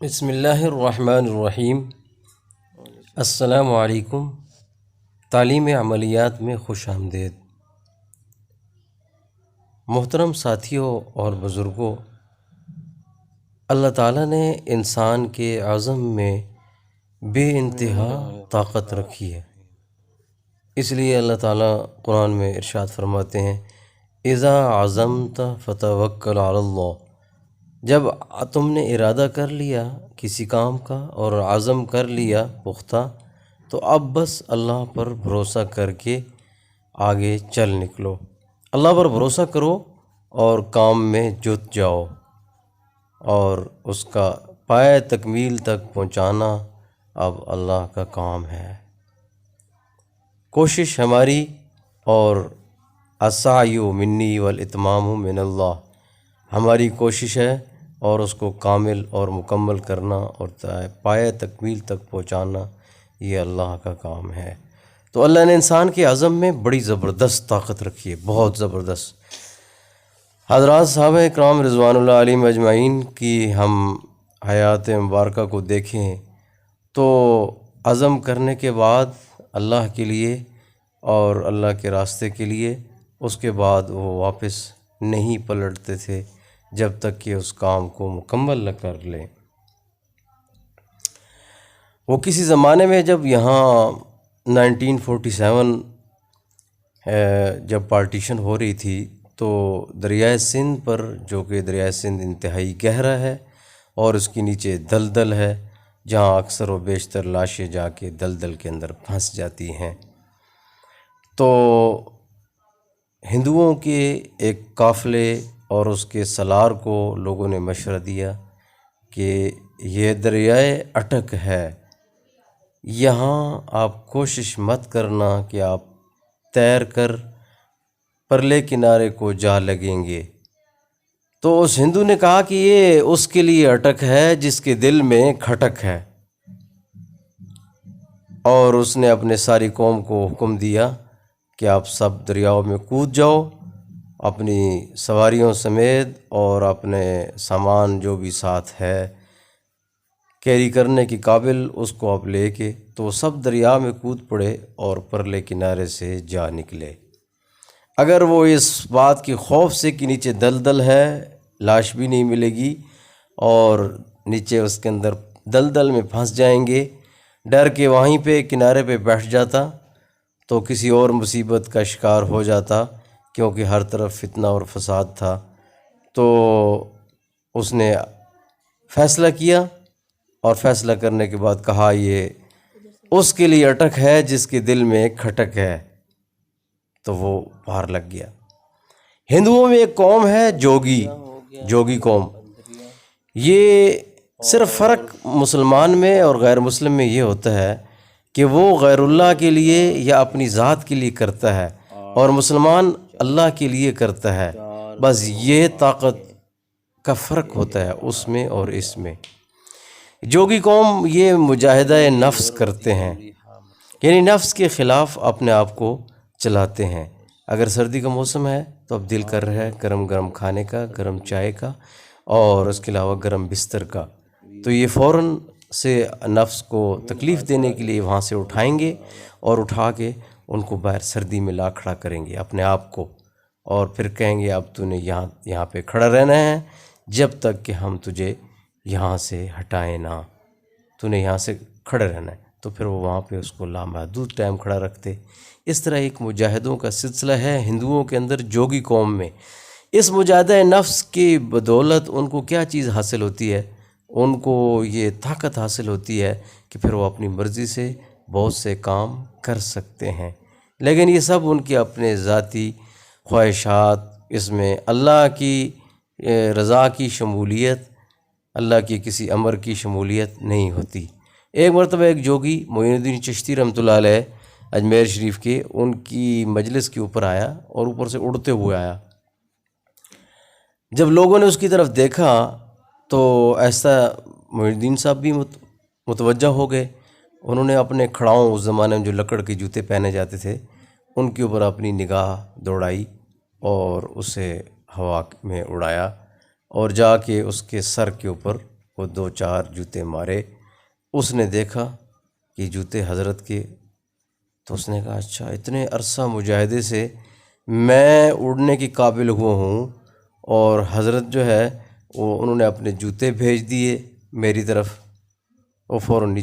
بسم اللہ الرحمن الرحیم۔ السلام علیکم۔ تعلیم عملیات میں خوش آمدید۔ محترم ساتھیوں اور بزرگوں، اللہ تعالیٰ نے انسان کے عزم میں بے انتہا طاقت رکھی ہے۔ اس لیے اللہ تعالیٰ قرآن میں ارشاد فرماتے ہیں، اذا عزمت فتوکل علی اللہ۔ جب تم نے ارادہ کر لیا کسی کام کا اور عزم کر لیا پختہ، تو اب بس اللہ پر بھروسہ کر کے آگے چل نکلو۔ اللہ پر بھروسہ کرو اور کام میں جت جاؤ، اور اس کا پایہ تکمیل تک پہنچانا اب اللہ کا کام ہے۔ کوشش ہماری اور السعی منی والاتمام من اللہ، ہماری کوشش ہے اور اس کو کامل اور مکمل کرنا اور پایہ تکمیل تک پہنچانا یہ اللہ کا کام ہے۔ تو اللہ نے انسان کے عزم میں بڑی زبردست طاقت رکھی ہے، بہت زبردست۔ حضرات صحابہ اکرام رضوان اللہ علیہم اجمعین کی ہم حیات مبارکہ کو دیکھیں تو عزم کرنے کے بعد اللہ کے لیے اور اللہ کے راستے کے لیے، اس کے بعد وہ واپس نہیں پلٹتے تھے جب تک کہ اس کام کو مکمل نہ کر لیں۔ وہ کسی زمانے میں جب یہاں 1947 جب پارٹیشن ہو رہی تھی تو دریائے سندھ پر، جو کہ دریائے سندھ انتہائی گہرا ہے اور اس کے نیچے دلدل ہے، جہاں اکثر و بیشتر لاشیں جا کے دلدل کے اندر پھنس جاتی ہیں، تو ہندوؤں کے ایک قافلے اور اس کے سالار کو لوگوں نے مشورہ دیا کہ یہ دریائے اٹک ہے، یہاں آپ کوشش مت کرنا کہ آپ تیر کر پرلے کنارے کو جا لگیں گے۔ تو اس ہندو نے کہا کہ یہ اس کے لیے اٹک ہے جس کے دل میں کھٹک ہے، اور اس نے اپنے ساری قوم کو حکم دیا کہ آپ سب دریاؤں میں کود جاؤ، اپنی سواریوں سمیت اور اپنے سامان جو بھی ساتھ ہے کیری کرنے کی قابل، اس کو آپ لے کے، تو وہ سب دریا میں کود پڑے اور پرلے کنارے سے جا نکلے۔ اگر وہ اس بات کی خوف سے کہ نیچے دلدل ہے، لاش بھی نہیں ملے گی اور نیچے اس کے اندر دلدل میں پھنس جائیں گے، ڈر کے وہیں پہ کنارے پہ بیٹھ جاتا تو کسی اور مصیبت کا شکار ہو جاتا، کیونکہ ہر طرف فتنہ اور فساد تھا۔ تو اس نے فیصلہ کیا، اور فیصلہ کرنے کے بعد کہا یہ اس کے لیے اٹک ہے جس کے دل میں کھٹک ہے، تو وہ باہر لگ گیا۔ ہندوؤں میں ایک قوم ہے جوگی قوم۔ یہ صرف فرق مسلمان میں اور غیر مسلم میں یہ ہوتا ہے کہ وہ غیر اللہ کے لیے یا اپنی ذات کے لیے کرتا ہے، اور مسلمان اللہ کے لیے کرتا ہے، بس یہ طاقت کا فرق ہوتا ہے اس میں اور اس میں۔ جوگی قوم یہ مجاہدہ نفس کرتے ہیں، یعنی نفس کے خلاف اپنے آپ کو چلاتے ہیں۔ اگر سردی کا موسم ہے تو اب دل کر رہا ہے گرم گرم کھانے کا، گرم چائے کا، اور اس کے علاوہ گرم بستر کا، تو یہ فوراً سے نفس کو تکلیف دینے کے لیے وہاں سے اٹھائیں گے اور اٹھا کے ان کو باہر سردی میں لا کھڑا کریں گے اپنے آپ کو، اور پھر کہیں گے اب تو نے یہاں پہ کھڑا رہنا ہے جب تک کہ ہم تجھے یہاں سے ہٹائیں نہ، تو نے یہاں سے کھڑا رہنا ہے۔ تو پھر وہ وہاں پہ اس کو لامحدود ٹائم کھڑا رکھتے۔ اس طرح ایک مجاہدوں کا سلسلہ ہے ہندوؤں کے اندر، جوگی قوم میں۔ اس مجاہدہ نفس کی بدولت ان کو کیا چیز حاصل ہوتی ہے؟ ان کو یہ طاقت حاصل ہوتی ہے کہ پھر وہ اپنی مرضی سے بہت سے کام کر سکتے ہیں، لیکن یہ سب ان کے اپنے ذاتی خواہشات، اس میں اللہ کی رضا کی شمولیت، اللہ کی کسی امر کی شمولیت نہیں ہوتی۔ ایک مرتبہ ایک جوگی معین الدین چشتی رحمۃ اللہ علیہ اجمیر شریف کے، ان کی مجلس کے اوپر آیا اور اوپر سے اڑتے ہوئے آیا۔ جب لوگوں نے اس کی طرف دیکھا تو ایسا معین الدین صاحب بھی متوجہ ہو گئے۔ انہوں نے اپنے کھڑاؤں، اس زمانے میں جو لکڑ کے جوتے پہنے جاتے تھے، ان کے اوپر اپنی نگاہ دوڑائی اور اسے ہوا میں اڑایا اور جا کے اس کے سر کے اوپر وہ 2-4 جوتے مارے. اس نے دیکھا کہ جوتے حضرت کے، تو اس نے کہا اچھا اتنے عرصہ مجاہدے سے میں اڑنے کی قابل ہوا ہوں، اور حضرت جو ہے وہ انہوں نے اپنے جوتے بھیج دیے میری طرف. وہ فوراً